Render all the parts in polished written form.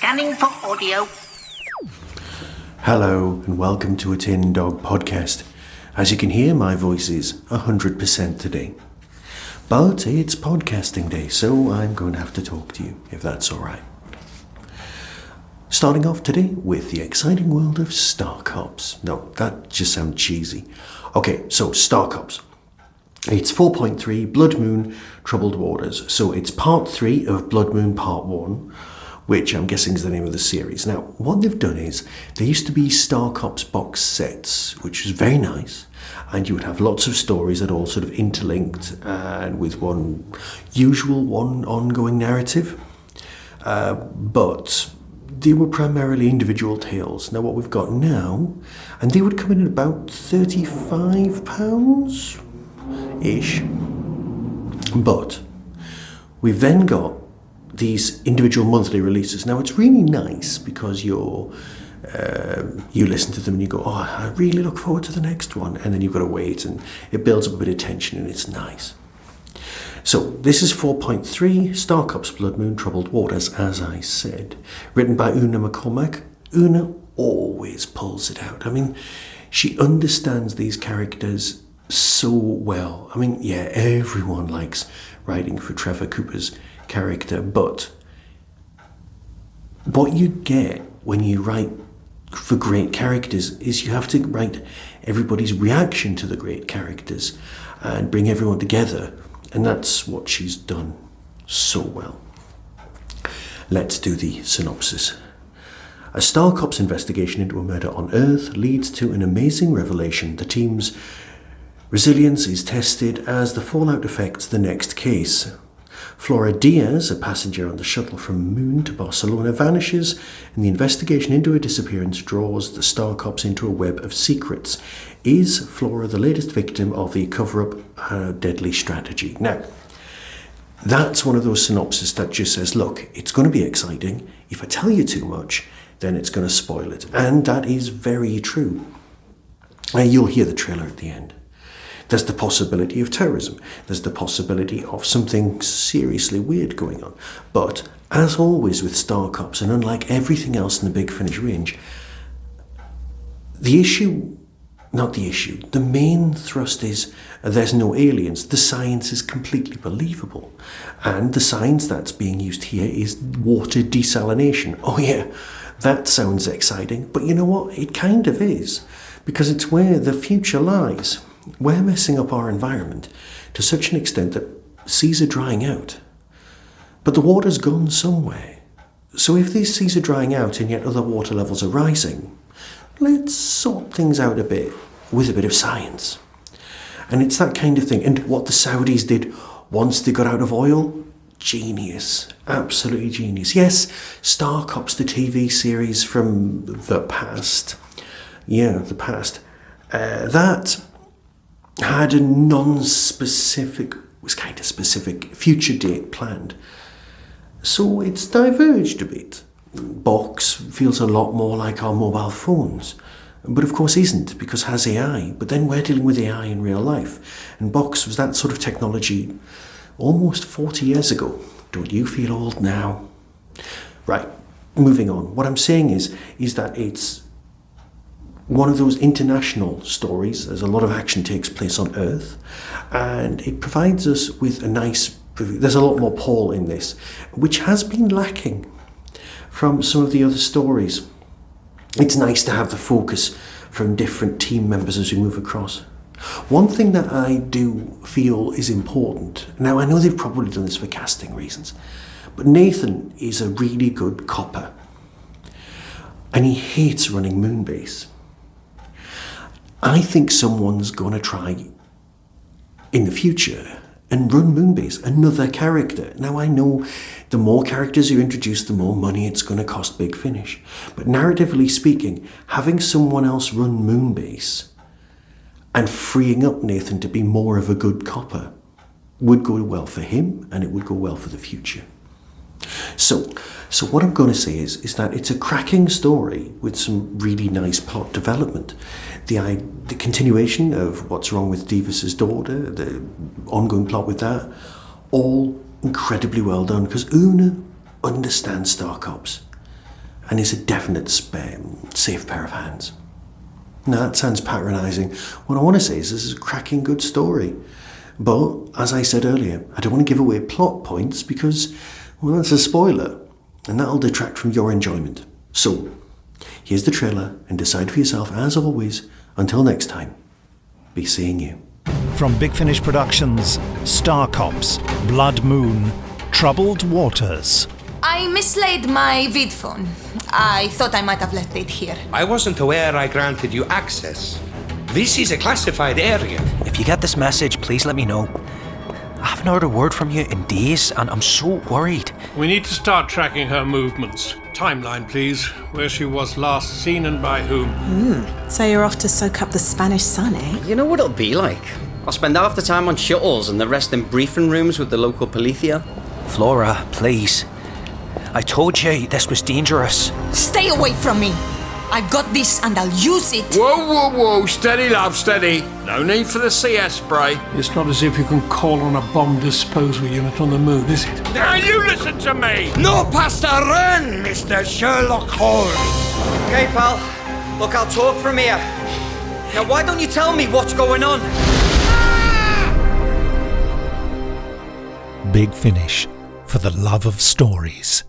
Scanning for audio. Hello and welcome to a Tin Dog podcast. As you can hear, my voice is 100% today. But it's podcasting day, so I'm going to have to talk to you, if that's alright. Starting off today with the exciting world of Star Cops. No, that just sounds cheesy. Okay, so Star Cops. It's 4.3 Blood Moon Troubled Waters. So it's part 3 of Blood Moon part 1, which I'm guessing is the name of the series. Now, what they've done is, there used to be Star Cops box sets, which was very nice, and you would have lots of stories that all sort of interlinked, and with one ongoing narrative. But they were primarily individual tales. Now, what we've got now, and they would come in at about £35-ish. But we've then got these individual monthly releases. Now, it's really nice because you listen to them and you go, oh, I really look forward to the next one. And then you've got to wait, and it builds up a bit of tension, and it's nice. So this is 4.3, Star Cops Blood Moon Troubled Waters, as I said. Written by Una McCormack. Una always pulls it out. I mean, she understands these characters so well. I mean, yeah, everyone likes writing for Trevor Cooper's character, but what you get when you write for great characters is you have to write everybody's reaction to the great characters and bring everyone together, and that's what she's done so well. Let's do the synopsis. A Star Cops investigation into a murder on Earth leads to an amazing revelation. The team's resilience is tested as the fallout affects the next case. Flora Díaz, a passenger on the shuttle from Moon to Barcelona, vanishes, and the investigation into her disappearance draws the Star Cops into a web of secrets. Is Flora the latest victim of the coverup deadly strategy? Now, that's one of those synopses that just says, look, it's going to be exciting. If I tell you too much, then it's going to spoil it. And that is very true. You'll hear the trailer at the end. There's the possibility of terrorism. There's the possibility of something seriously weird going on. But, as always with Star Cops, and unlike everything else in the Big Finish range, the main thrust is there's no aliens. The science is completely believable. And the science that's being used here is water desalination. Oh yeah, that sounds exciting. But you know what? It kind of is. Because it's where the future lies. We're messing up our environment to such an extent that seas are drying out. But the water's gone somewhere. So if these seas are drying out and yet other water levels are rising, let's sort things out a bit with a bit of science. And it's that kind of thing. And what the Saudis did once they got out of oil, genius. Absolutely genius. Yes, Star Cops, the TV series from the past. Yeah, the past. That had a non-specific, was kind of specific, future date planned. So it's diverged a bit. Box feels a lot more like our mobile phones, but of course isn't, because it has AI. But then we're dealing with AI in real life. And Box was that sort of technology almost 40 years ago. Don't you feel old now? Right, moving on. What I'm saying is that it's one of those international stories. There's a lot of action takes place on Earth, and it provides us with there's a lot more Paul in this, which has been lacking from some of the other stories. It's nice to have the focus from different team members as we move across. One thing that I do feel is important, now I know they've probably done this for casting reasons, but Nathan is a really good copper, and he hates running Moonbase. I think someone's going to try in the future and run Moonbase, another character. Now, I know the more characters you introduce, the more money it's going to cost Big Finish. But narratively speaking, having someone else run Moonbase and freeing up Nathan to be more of a good copper would go well for him, and it would go well for the future. So what I'm going to say is that it's a cracking story with some really nice plot development. The continuation of what's wrong with Davis's daughter, the ongoing plot with that, all incredibly well done, because Una understands Star Cops. and is a definite safe pair of hands. Now, that sounds patronising. What I want to say is this is a cracking good story. But, as I said earlier, I don't want to give away plot points because, well, that's a spoiler, and that'll detract from your enjoyment. So, here's the trailer, and decide for yourself, as always. Until next time, be seeing you. From Big Finish Productions, Star Cops, Blood Moon, Troubled Waters. I mislaid my vid phone. I thought I might have left it here. I wasn't aware I granted you access. This is a classified area. If you get this message, please let me know. I haven't heard a word from you in days, and I'm so worried. We need to start tracking her movements. Timeline, please. Where she was last seen and by whom. So you're off to soak up the Spanish sun, eh? You know what it'll be like? I'll spend half the time on shuttles and the rest in briefing rooms with the local policia. Flora, please. I told you this was dangerous. Stay away from me. I've got this and I'll use it. Whoa. Steady, love, steady. No need for the CS spray. It's not as if you can call on a bomb disposal unit on the moon, is it? Now you listen to me. No pasta run, Mr. Sherlock Holmes. Okay, pal. Look, I'll talk from here. Now, why don't you tell me what's going on? Big Finish, for the love of stories.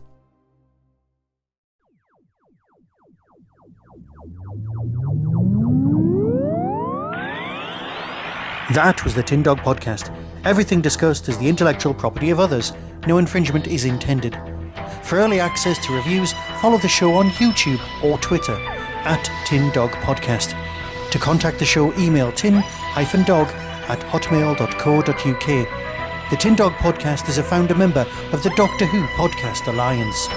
That was the Tin Dog Podcast. Everything discussed is the intellectual property of others. No infringement is intended. For early access to reviews, follow the show on YouTube or Twitter @Tin Dog Podcast. To contact the show, email tin-dog@hotmail.co.uk. The Tin Dog Podcast is a founder member of the Doctor Who Podcast Alliance.